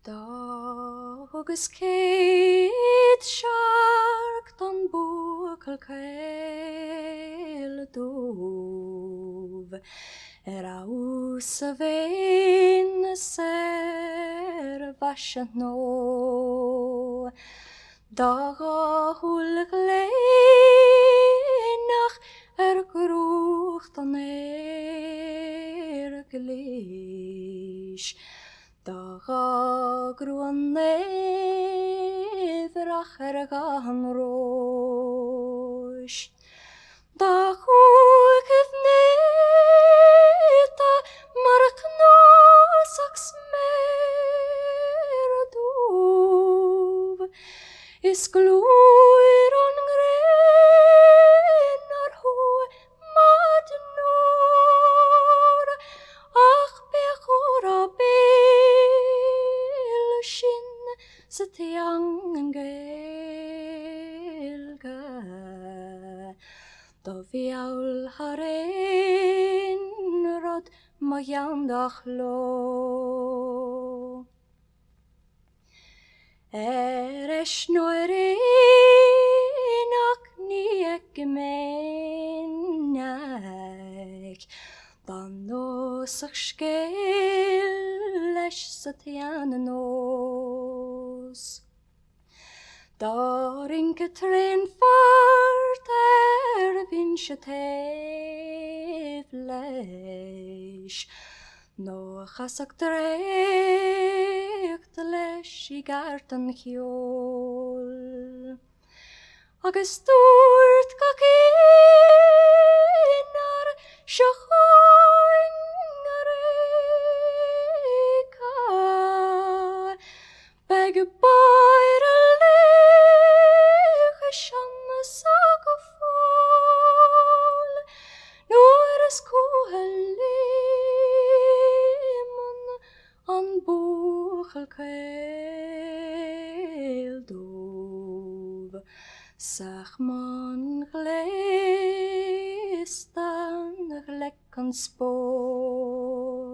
Agus céad seacht an Buachaill Caol Dubh ús a bhéin bhaisint nó Dathúil léinach grúcht an glís grú an néhrach gan rois Dathúil néta mar knásach smér dúb is glúir an gréin ar hú mad nór ach bechor a béil sin sa teang an gaelga do Buachaill Eireann rod Buachaill lo Noirínach ní gemeach dan nósach scéil leis sa tean nós Darinke trein fart bhín se taobh leis nó chasach dréocht leis I gart an cheol agus dúirt gach inar se cháin a réca beg bair a lécha sean sa go fáil nuair is cúthail léman an Buachaill Caol Dubh Sach man gléistan lec an spór